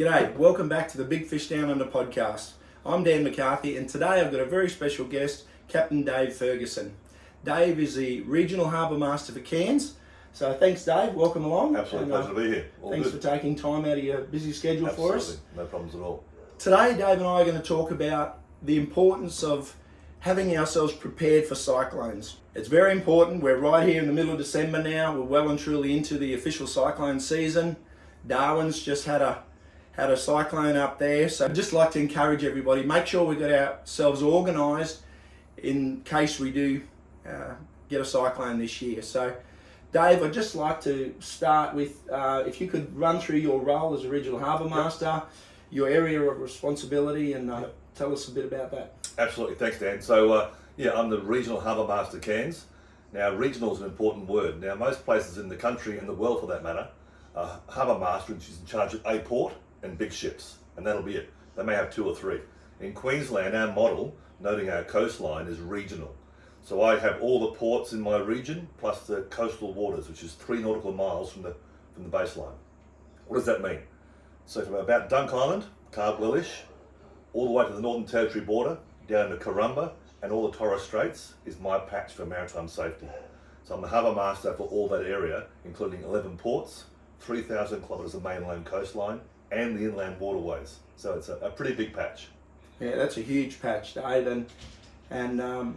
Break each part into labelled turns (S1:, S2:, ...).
S1: G'day, welcome back to the Big Fish Down Under podcast. I'm Dan McCarthy and today I've got a very special guest, Captain Dave Ferguson. Dave is the Regional Harbour Master for Cairns. So thanks Dave, welcome along.
S2: Absolutely, pleasure to be here.
S1: Thanks for taking time out of your busy schedule for us.
S2: No problems at all.
S1: Today Dave and I are going to talk about the importance of having ourselves prepared for cyclones. It's very important. We're right here in the middle of December now. We're well and truly into the official cyclone season. Darwin's just had a cyclone up there, so I'd just like to encourage everybody, make sure we get ourselves organised in case we do get a cyclone this year. So Dave, I'd just like to start with if you could run through your role as a Regional Harbour Master, your area of responsibility, and tell us a bit about that.
S2: Absolutely, thanks Dan. So I'm the Regional Harbour Master Cairns. Now regional is an important word. Now most places in the country and the world for that matter, Harbour Master is in charge of a port and big ships, and that'll be it. They may have two or three. In Queensland, our model, noting our coastline, is regional. So I have all the ports in my region, plus the coastal waters, which is 3 nautical miles from the baseline. What does that mean? So from about Dunk Island, Cardwellish, all the way to the Northern Territory border, down to Corumba, and all the Torres Straits is my patch for maritime safety. So I'm the Harbour Master for all that area, including 11 ports, 3,000 kilometres of mainland coastline, and the inland waterways. So it's a pretty big patch.
S1: Yeah, that's a huge patch, Dave, and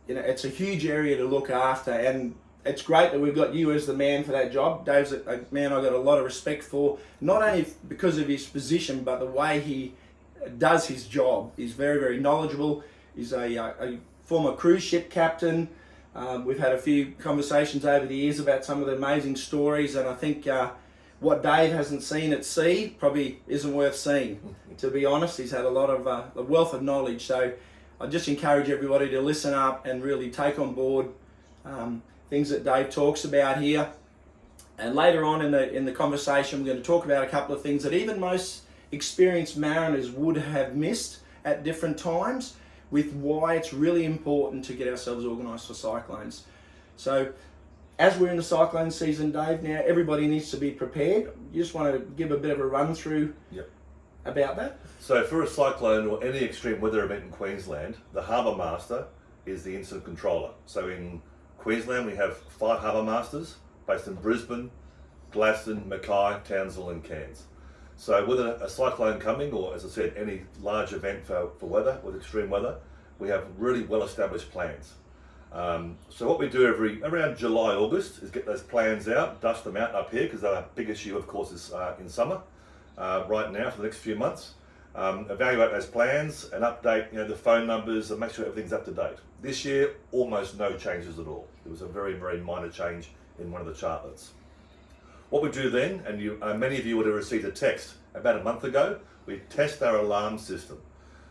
S1: it's a huge area to look after, and it's great that we've got you as the man for that job. Dave's a man I've got a lot of respect for, not only because of his position, but the way he does his job. He's very, very knowledgeable. He's a former cruise ship captain. We've had a few conversations over the years about some of the amazing stories, and I think what Dave hasn't seen at sea probably isn't worth seeing. To be honest, he's had a lot of a wealth of knowledge. So I just encourage everybody to listen up and really take on board things that Dave talks about here. And later on in the conversation, we're going to talk about a couple of things that even most experienced mariners would have missed at different times, with why it's really important to get ourselves organised for cyclones. So as we're in the cyclone season, Dave, now everybody needs to be prepared. You just want to give a bit of a run through about that?
S2: So for a cyclone or any extreme weather event in Queensland, the Harbour Master is the incident controller. So in Queensland we have 5 Harbour Masters based in Brisbane, Gladstone, Mackay, Townsville and Cairns. So with a cyclone coming, or as I said, any large event for weather, with extreme weather, we have really well-established plans. So what we do around July, August is get those plans out, dust them out up here, because our big issue of course is in summer, right now for the next few months. Evaluate those plans and update the phone numbers and make sure everything's up to date. This year, almost no changes at all. It was a very, very minor change in one of the chartlets. What we do then, and many of you would have received a text about a month ago, we test our alarm system.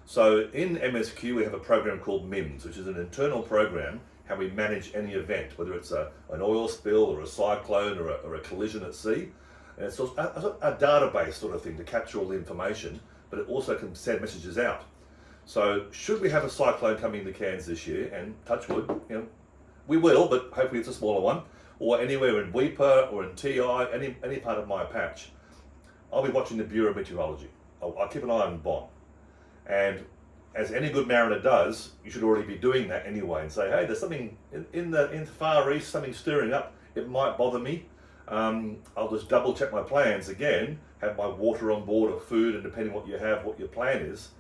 S2: So in MSQ we have a program called MIMS, which is an internal program how we manage any event, whether it's an oil spill or a cyclone or a collision at sea. And it's sort of a database sort of thing to capture all the information, but it also can send messages out. So should we have a cyclone coming into Cairns this year, and touch wood, we will, but hopefully it's a smaller one, or anywhere in Weipa or in TI, any part of my patch, I'll be watching the Bureau of Meteorology. I'll keep an eye on BON. And as any good mariner does, you should already be doing that anyway and say, hey, there's something in the Far East, something stirring up, it might bother me. I'll just double check my plans again, have my water on board or food, and depending what you have, what your plan is,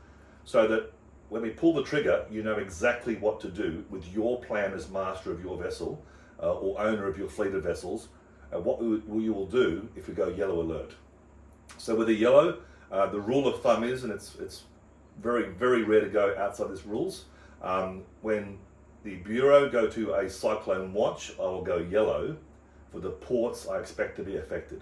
S2: so that when we pull the trigger, you know exactly what to do with your plan as master of your vessel, or owner of your fleet of vessels, what you will do if we go yellow alert. So with a yellow, the rule of thumb is, and it's very, very rare to go outside these rules, when the Bureau go to a cyclone watch, I will go yellow for the ports I expect to be affected.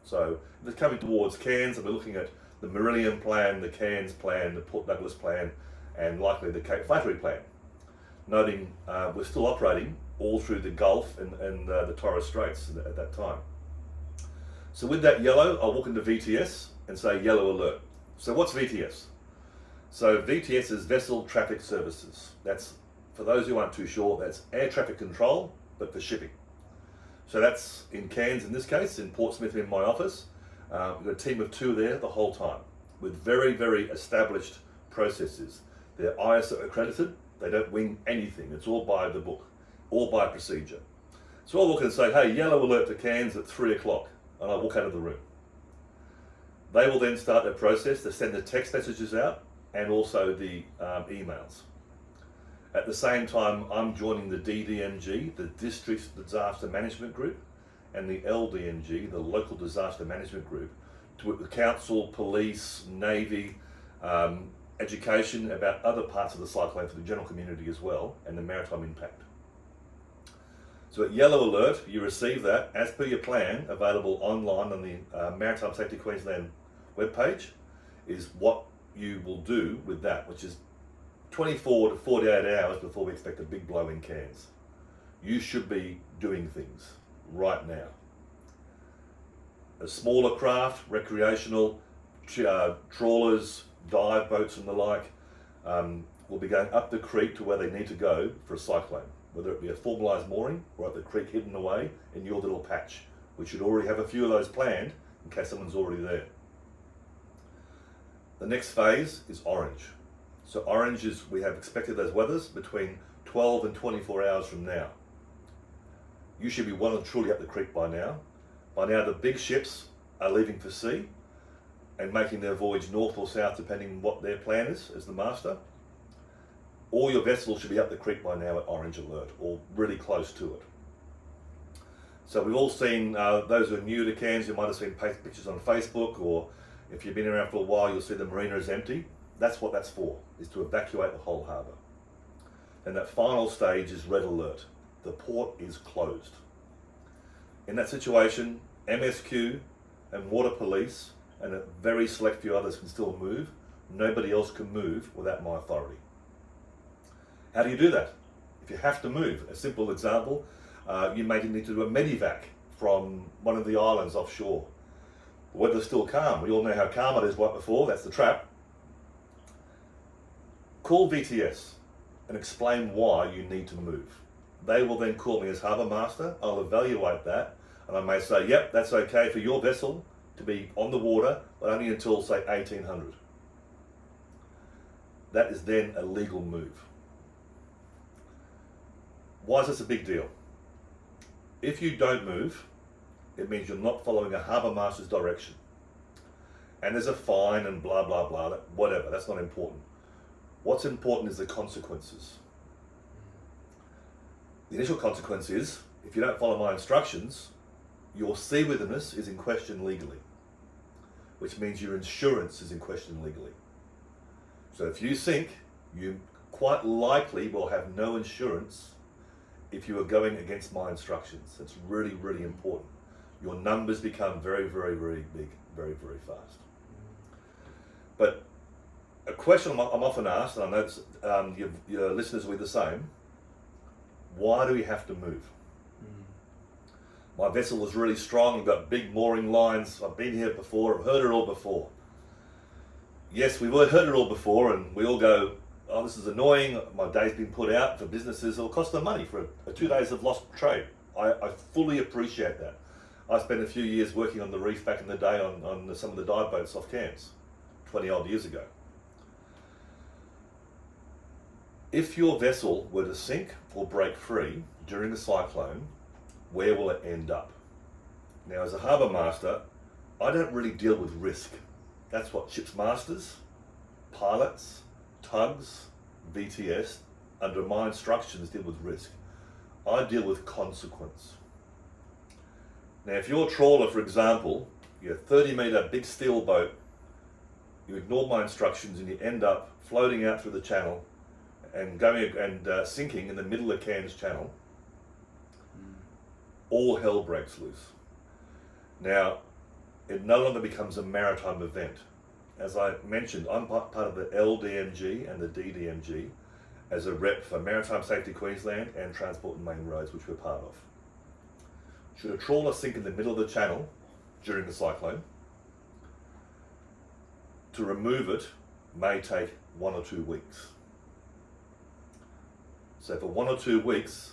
S2: So if it's coming towards Cairns, and we're looking at the Meridian plan, the Cairns plan, the Port Douglas plan, and likely the Cape Flattery plan. Noting we're still operating all through the Gulf and the Torres Straits at that time. So with that yellow, I'll walk into VTS and say yellow alert. So what's VTS? So VTS is Vessel Traffic Services. That's, for those who aren't too sure, that's air traffic control, but for shipping. So that's in Cairns in this case, in Portsmouth in my office. We've got a team of 2 there the whole time with very, very established processes. They're ISO accredited. They don't wing anything. It's all by the book, all by procedure. So I'll walk in and say, hey, yellow alert to Cairns at 3 o'clock, and I walk out of the room. They will then start their process. They send the text messages out and also the emails. At the same time, I'm joining the DDMG, the District Disaster Management Group, and the LDMG, the Local Disaster Management Group, to work with council, police, navy, education about other parts of the cyclone for the general community as well, and the maritime impact. So at yellow alert, you receive that as per your plan, available online on the Maritime Safety Queensland webpage, is what you will do with that, which is 24 to 48 hours before we expect a big blow in Cairns. You should be doing things right now. A smaller craft, recreational, trawlers, dive boats and the like, will be going up the creek to where they need to go for a cyclone, whether it be a formalised mooring or up the creek hidden away in your little patch. We should already have a few of those planned in case someone's already there. The next phase is orange. So orange is, we have expected those weathers between 12 and 24 hours from now. You should be well and truly up the creek by now. By now the big ships are leaving for sea and making their voyage north or south depending on what their plan is as the master. All your vessels should be up the creek by now at orange alert or really close to it. So we've all seen, those who are new to Cairns, you might have seen pictures on Facebook, or if you've been around for a while, you'll see the marina is empty. That's what that's for, is to evacuate the whole harbour. And that final stage is red alert. The port is closed. In that situation, MSQ and water police and a very select few others can still move. Nobody else can move without my authority. How do you do that? If you have to move, a simple example, you may need to do a medevac from one of the islands offshore. The weather's still calm. We all know how calm it is right before, that's the trap. Call VTS and explain why you need to move. They will then call me as Harbour Master. I'll evaluate that, and I may say, yep, that's okay for your vessel to be on the water, but only until, say, 1800. That is then a legal move. Why is this a big deal? If you don't move, it means you're not following a Harbour Master's direction. And there's a fine and blah, blah, blah, whatever, that's not important. What's important is the consequences. The initial consequence is, if you don't follow my instructions, your seaworthiness is in question legally, which means your insurance is in question legally. So if you sink, you quite likely will have no insurance if you are going against my instructions. It's really, really important. Your numbers become very, very, very big, very, very fast. But a question I'm often asked, and I know your listeners will be the same, why do we have to move? My vessel is really strong, I've got big mooring lines, I've been here before, I've heard it all before. Yes, we've all heard it all before, and we all go, oh, this is annoying, my day's been put out for businesses, it'll cost them money for 2 days of lost trade. I fully appreciate that. I spent a few years working on the reef back in the day on some of the dive boats off Cairns, 20 odd years ago. If your vessel were to sink or break free during a cyclone, where will it end up? Now, as a harbour master, I don't really deal with risk. That's what ships masters, pilots, tugs, VTS, under my instructions, deal with risk. I deal with consequence. Now, if you're a trawler, for example, you're a 30-metre big steel boat, you ignore my instructions and you end up floating out through the channel and going and sinking in the middle of Cairns Channel, all hell breaks loose. Now, it no longer becomes a maritime event. As I mentioned, I'm part of the LDMG and the DDMG as a rep for Maritime Safety Queensland and Transport and Main Roads, which we're part of. Should a trawler sink in the middle of the channel during the cyclone, to remove it may take 1 or 2 weeks. So for 1 or 2 weeks,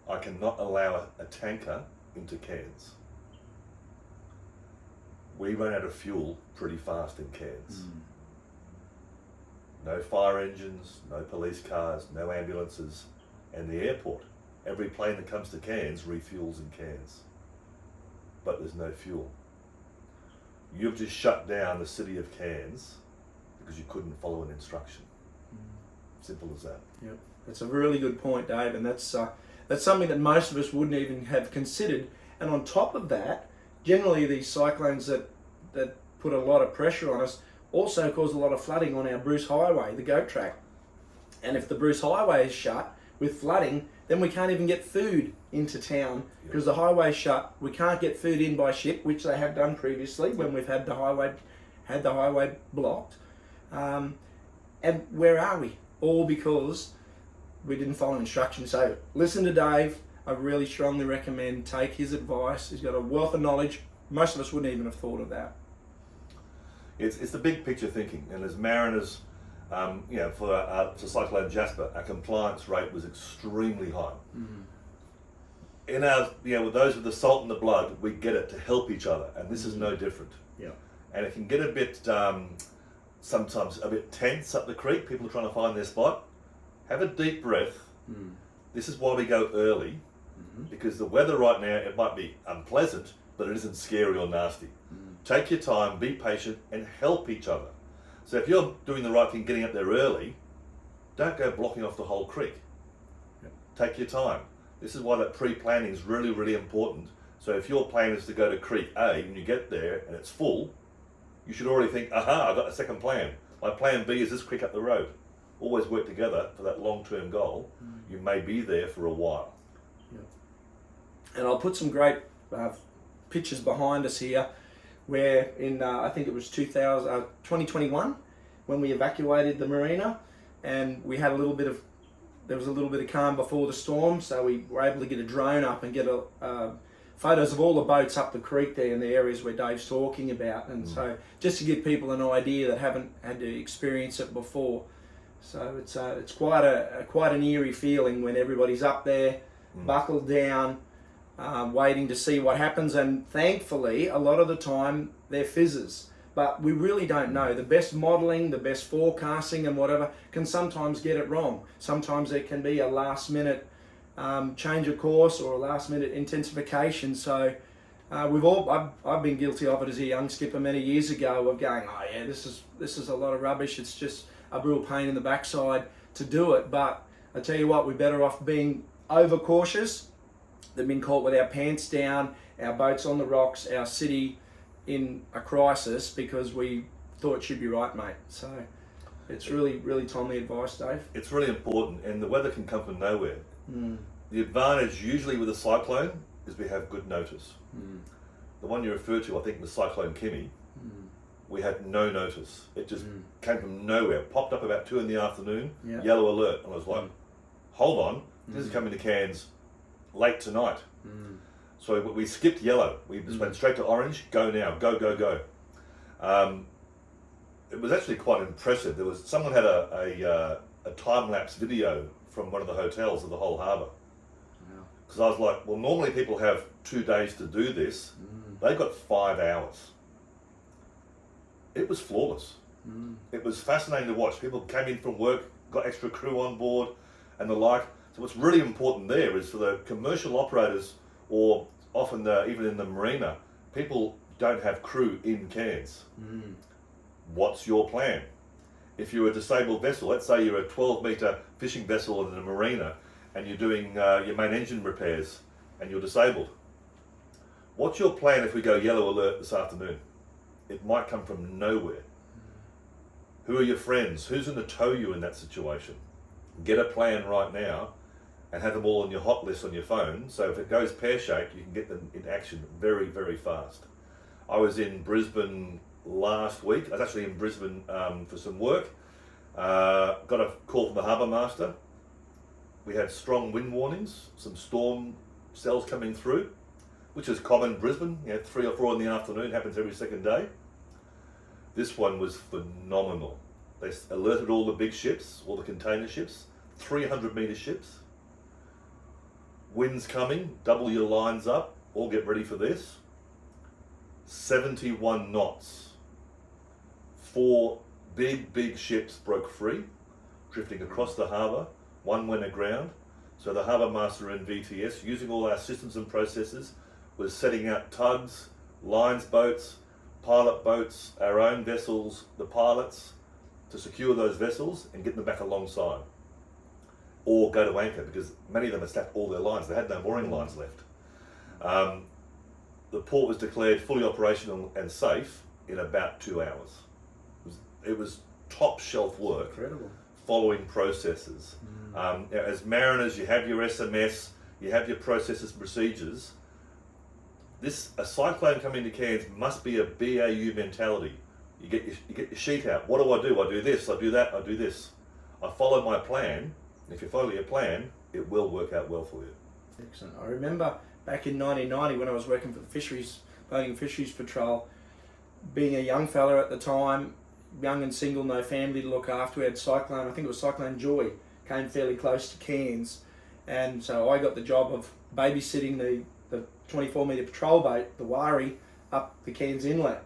S2: I cannot allow a tanker into Cairns. we ran out of fuel pretty fast in Cairns. No fire engines, no police cars, no ambulances, and the airport. Every plane that comes to Cairns refuels in Cairns, but there's no fuel. You've just shut down the city of Cairns because you couldn't follow an instruction. Simple as that.
S1: Yep, that's a really good point, Dave, and that's something that most of us wouldn't even have considered. And on top of that, generally these cyclones that put a lot of pressure on us also cause a lot of flooding on our Bruce Highway, the goat track. And if the Bruce Highway is shut with flooding, then we can't even get food into town because the highway's shut. We can't get food in by ship, which they have done previously when we've had the highway blocked. And where are we? All because we didn't follow instructions. So listen to Dave. I really strongly recommend take his advice. He's got a wealth of knowledge. Most of us wouldn't even have thought of that.
S2: It's the big picture thinking, and as mariners, for Cyclone Jasper, our compliance rate was extremely high. In our, with those with the salt in the blood, we get it to help each other, and this is no different.
S1: Yeah.
S2: And it can get a bit, sometimes a bit tense up the creek. People are trying to find their spot. Have a deep breath. This is why we go early, because the weather right now, it might be unpleasant, but it isn't scary or nasty. Take your time, be patient, and help each other. So if you're doing the right thing, getting up there early, don't go blocking off the whole creek. Take your time. This is why that pre-planning is really, really important. So if your plan is to go to Creek A and you get there and it's full, you should already think, aha, I've got a second plan. My plan B is this creek up the road. Always work together for that long-term goal. You may be there for a while.
S1: And I'll put some great pictures behind us here where in, I think it was 2021, when we evacuated the marina, and we had there was a little bit of calm before the storm, so we were able to get a drone up and get photos of all the boats up the creek there in the areas where Dave's talking about. And so just to give people an idea that haven't had to experience it before. So it's quite an eerie feeling when everybody's up there, buckled down, waiting to see what happens. And thankfully, a lot of the time they're fizzes. But we really don't know. The best modelling, the best forecasting and whatever can sometimes get it wrong. Sometimes there can be a last minute change of course or a last minute intensification. So I've been guilty of it as a young skipper many years ago of going, oh yeah, this is a lot of rubbish. It's just a real pain in the backside to do it. But I tell you what, we're better off being overcautious than being caught with our pants down, our boats on the rocks, our city in a crisis because we thought she'd be right, mate. So it's really, really timely advice, Dave.
S2: It's really important, and the weather can come from nowhere. The advantage usually with a cyclone is we have good notice. The one you referred to, I think, was Cyclone Kimmy. We had no notice. It just came from nowhere, popped up about 2 PM, yellow alert. And I was like, hold on, this is coming to Cairns late tonight. So we skipped yellow. We just went straight to orange. Go now. Go, go, go. It was actually quite impressive. Someone had a time-lapse video from one of the hotels of the whole harbour. Because I was like, well, normally people have 2 days to do this. They got 5 hours. It was flawless. It was fascinating to watch. People came in from work, got extra crew on board and the like. So what's really important there is for the commercial operators, or often even in the marina, people don't have crew in Cairns. What's your plan? If you're a disabled vessel, let's say you're a 12-metre fishing vessel in a marina and you're doing your main engine repairs and you're disabled, what's your plan if we go yellow alert this afternoon? It might come from nowhere. Who are your friends? Who's going to tow you in that situation? Get a plan right now and have them all on your hot list on your phone, so if it goes pear-shaped, you can get them in action very, very fast. I was in Brisbane last week. I was actually in Brisbane for some work. Got a call from the Harbour Master. We had strong wind warnings, some storm cells coming through, which is common in Brisbane. 3 or 4 in the afternoon, happens every second day. This one was phenomenal. They alerted all the big ships, all the container ships, 300-metre ships. Winds coming, double your lines up, all get ready for this. 71 knots. 4 big ships broke free, drifting across the harbour. 1 went aground. So the harbour master in VTS, using all our systems and processes, was setting out tugs, lines boats, pilot boats, our own vessels, the pilots, to secure those vessels and get them back alongside. Or go to anchor, because many of them had snapped all their lines. They had no mooring lines left. The port was declared fully operational and safe in about 2 hours. It was top shelf work.
S1: Incredible.
S2: Following processes. As mariners, you have your SMS, you have your processes and procedures. A cyclone coming to Cairns must be a BAU mentality. You get your sheet out. What do? I do this, I do that, I do this. I follow my plan. If you follow your plan, it will work out well for you.
S1: Excellent. I remember back in 1990 when I was working for the Fisheries, Boating and Fisheries Patrol, being a young fella at the time, young and single, no family to look after. We had Cyclone, I think it was Cyclone Joy, came fairly close to Cairns. And so I got the job of babysitting the 24 metre patrol boat, the Wari, up the Cairns Inlet.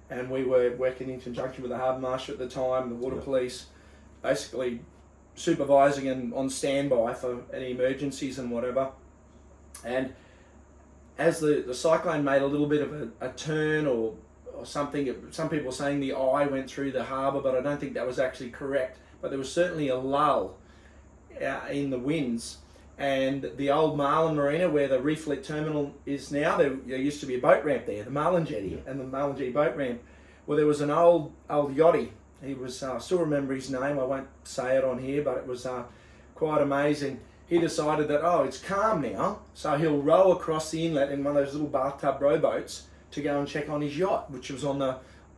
S1: And we were working in conjunction with the Harbour Master at the time, the Water Police, basically supervising and on standby for any emergencies and whatever. And as the cyclone made a little bit of a turn or something, some people were saying the eye went through the harbour, but I don't think that was actually correct. But there was certainly a lull in the winds. And the old Marlin Marina, where the Refleet Terminal is now, there used to be a boat ramp there, the Marlin Jetty and the Marlin Jetty boat ramp. Well, there was an old yachty. He was, I still remember his name, I won't say it on here, but it was quite amazing. He decided that, it's calm now, so he'll row across the inlet in one of those little bathtub rowboats to go and check on his yacht, which was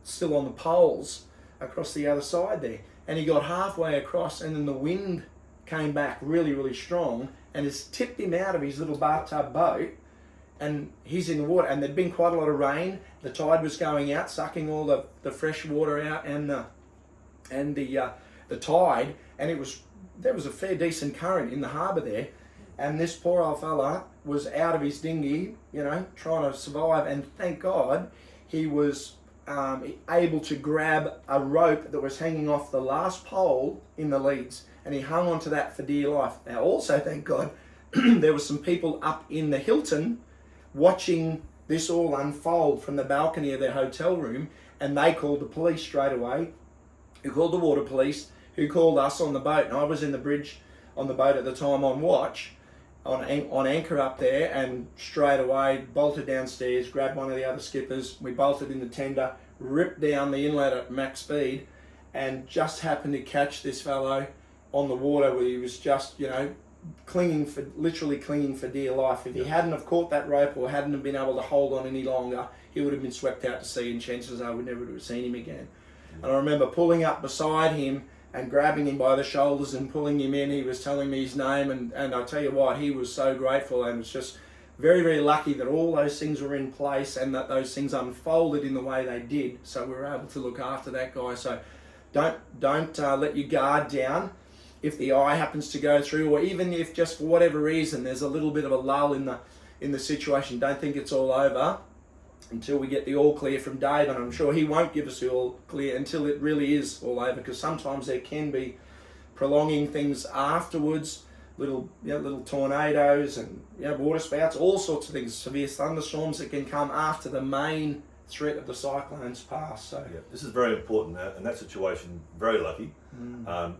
S1: still on the poles across the other side there. And he got halfway across, and then the wind came back really, really strong, and it's tipped him out of his little bathtub boat, and he's in the water. And there'd been quite a lot of rain. The tide was going out, sucking all the fresh water out, and the tide, and there was a fair decent current in the harbour there. And this poor old fella was out of his dinghy, trying to survive, and thank God he was able to grab a rope that was hanging off the last pole in the leads, and he hung onto that for dear life. Now also, thank God, there were some people up in the Hilton watching this all unfold from the balcony of their hotel room, and they called the police straight away, who called the water police, who called us on the boat. And I was in the bridge on the boat at the time on watch, on anchor up there, and straight away bolted downstairs, grabbed one of the other skippers, we bolted in the tender, ripped down the inlet at max speed, and just happened to catch this fellow on the water where he was just, literally clinging for dear life. If he hadn't have caught that rope or hadn't have been able to hold on any longer, he would have been swept out to sea, and chances are we never would have seen him again. And I remember pulling up beside him and grabbing him by the shoulders and pulling him in. He was telling me his name, and I tell you what, he was so grateful, and was just very, very lucky that all those things were in place and that those things unfolded in the way they did. So we were able to look after that guy. So don't let your guard down if the eye happens to go through, or even if just for whatever reason there's a little bit of a lull in the situation. Don't think it's all over until we get the all clear from Dave, and I'm sure he won't give us the all clear until it really is all over, because sometimes there can be prolonging things afterwards, little tornadoes and water spouts, all sorts of things, severe thunderstorms that can come after the main threat of the cyclones pass. So
S2: this is very important. In that situation, very lucky.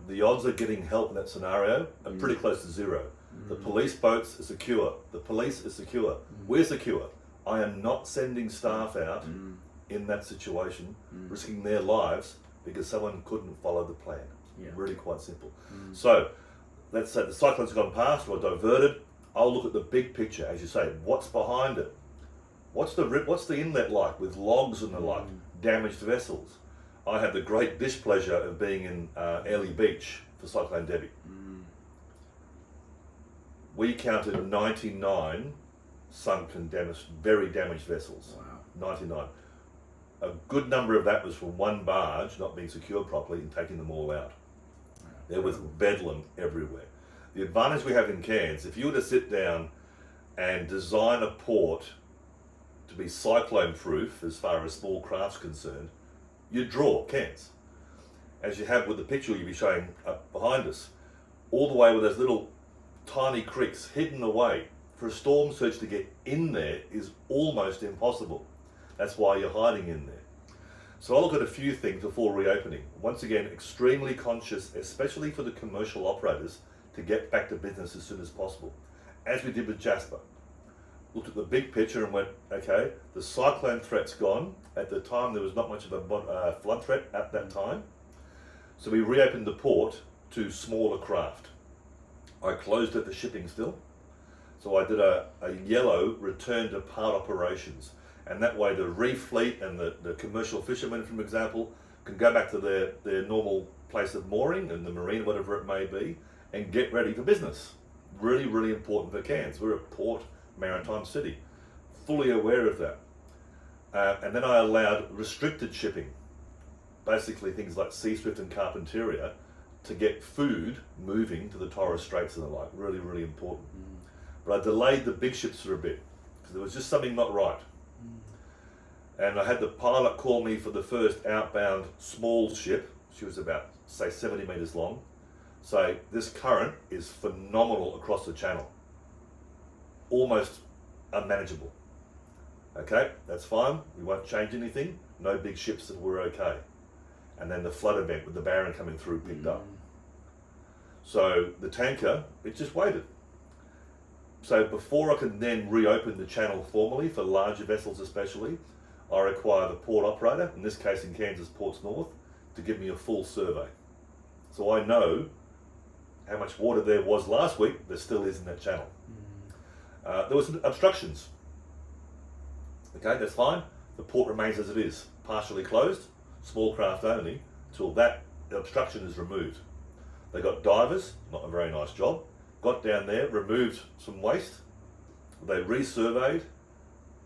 S2: The odds of getting help in that scenario are pretty close to zero. The police boats are secure. The police is secure. We're secure. I am not sending staff out in that situation, risking their lives because someone couldn't follow the plan. Really quite simple. So let's say the cyclone's gone past or diverted. I'll look at the big picture, as you say. What's behind it? What's the inlet like with logs and the like, damaged vessels? I had the great displeasure of being in Airlie Beach for Cyclone Debbie. We counted 99 sunk and very damaged vessels. Wow. 99. A good number of that was from one barge not being secured properly and taking them all out. Wow. There was bedlam everywhere. The advantage we have in Cairns, if you were to sit down and design a port to be cyclone proof as far as small craft's concerned, you draw Cairns. As you have with the picture you'll be showing up behind us, all the way with those little tiny creeks hidden away. For a storm surge to get in there is almost impossible. That's why you're hiding in there. So I'll look at a few things before reopening. Once again, extremely conscious, especially for the commercial operators, to get back to business as soon as possible. As we did with Jasper. Looked at the big picture and went, okay, the cyclone threat's gone. At the time, there was not much of a flood threat at that time. So we reopened the port to smaller craft. I closed at the shipping still. So I did a yellow return to part operations. And that way the reef fleet and the commercial fishermen, for example, can go back to their normal place of mooring and the marine, whatever it may be, and get ready for business. Really, really important for Cairns. We're a port maritime city. Fully aware of that. And then I allowed restricted shipping. Basically things like Sea Swift and Carpentaria to get food moving to the Torres Straits and the like. Really, really important. But I delayed the big ships for a bit because there was just something not right. And I had the pilot call me for the first outbound small ship. She was about, say, 70 metres long. Say, this current is phenomenal across the channel. Almost unmanageable. Okay, that's fine. We won't change anything. No big ships, and we're okay. And then the flood event with the Barron coming through picked up. So the tanker, it just waited. So before I can then reopen the channel formally for larger vessels especially, I require the port operator, in this case in Kansas Ports North, to give me a full survey. So I know how much water there was last week, there still is in that channel. There was some obstructions. Okay, that's fine. The port remains as it is, partially closed, small craft only, till that obstruction is removed. They got divers, not a very nice job, got down there, removed some waste, they resurveyed,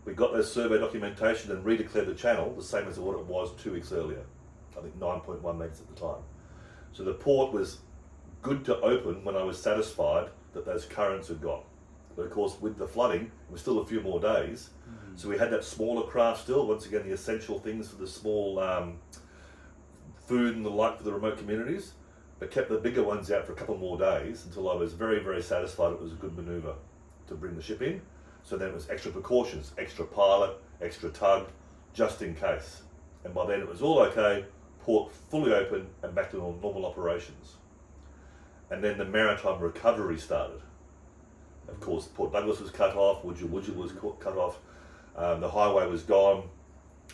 S2: we got their survey documentation and redeclared the channel the same as what it was 2 weeks earlier. I think 9.1 metres at the time. So the port was good to open when I was satisfied that those currents had gone. But of course with the flooding, it was still a few more days. So we had that smaller craft still, once again the essential things for the small food and the like for the remote communities, but kept the bigger ones out for a couple more days until I was very, very satisfied it was a good manoeuvre to bring the ship in. So then it was extra precautions, extra pilot, extra tug, just in case. And by then it was all okay, port fully open and back to normal operations. And then the maritime recovery started. Of course, Port Douglas was cut off, Wujal was cut off, the highway was gone.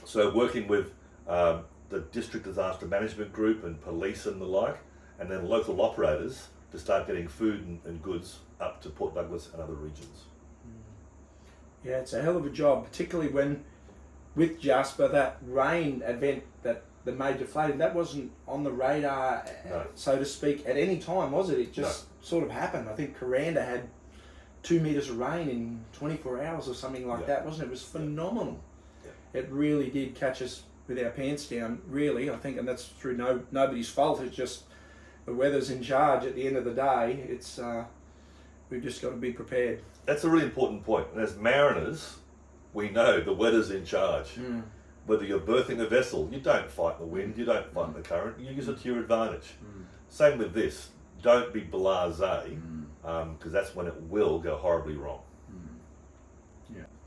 S2: So working with the District Disaster Management Group and police and the like, and then local operators to start getting food and goods up to Port Douglas and other regions.
S1: Yeah, it's a hell of a job, particularly when, with Jasper, that rain event, that the major flooding, that wasn't on the radar,
S2: No.
S1: so to speak, at any time, was it? It just sort of happened. I think Coranda had 2 metres of rain in 24 hours or something like that, wasn't it? It was phenomenal. It really did catch us with our pants down, really, I think, and that's through nobody's fault. It's just the weather's in charge at the end of the day. It's we've just got to be prepared.
S2: That's a really important point. And as mariners, we know the weather's in charge. Whether you're berthing a vessel, you don't fight the wind, you don't fight the current, you use it to your advantage. Same with this. Don't be blasé, because that's when it will go horribly wrong.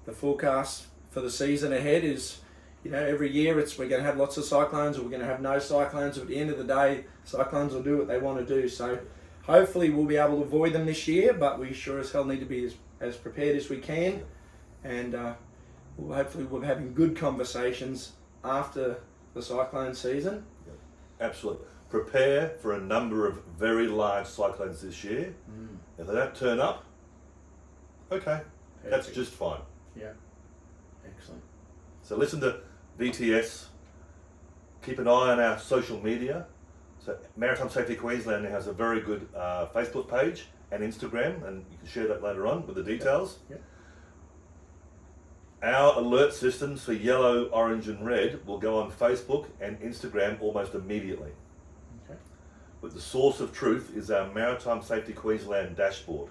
S1: The forecast for the season ahead is, you know, every year we're going to have lots of cyclones or we're going to have no cyclones. At the end of the day, cyclones will do what they want to do. So hopefully we'll be able to avoid them this year, but we sure as hell need to be as prepared as we can. And hopefully we'll be having good conversations after the cyclone season.
S2: Absolutely. Prepare for a number of very large cyclones this year. If they don't turn up, okay, that's just fine.
S1: Yeah, excellent.
S2: So listen to VTS, keep an eye on our social media. So Maritime Safety Queensland has a very good Facebook page and Instagram, and you can share that later on with the details. Our alert systems for yellow, orange and red will go on Facebook and Instagram almost immediately. But the source of truth is our Maritime Safety Queensland dashboard.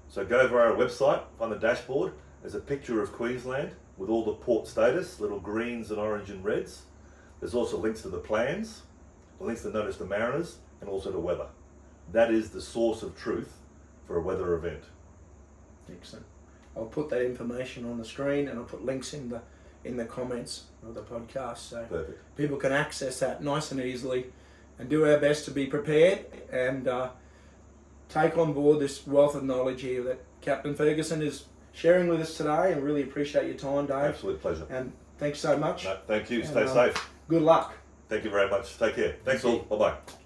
S2: So go over our website, find the dashboard, there's a picture of Queensland, with all the port status, little greens and orange and reds. There's also links to the plans, links to notice to mariners, and also to weather. That is the source of truth for a weather event.
S1: Excellent. I'll put that information on the screen, and I'll put links in the comments of the podcast, so
S2: Perfect.
S1: people can access that nice and easily, and do our best to be prepared and take on board this wealth of knowledge here that Captain Ferguson is sharing with us today. And really appreciate your time, Dave.
S2: Absolute pleasure.
S1: And thanks so much.
S2: No, thank you.
S1: And,
S2: Stay safe.
S1: Good luck.
S2: Thank you very much. Take care. Thanks all. Bye-bye.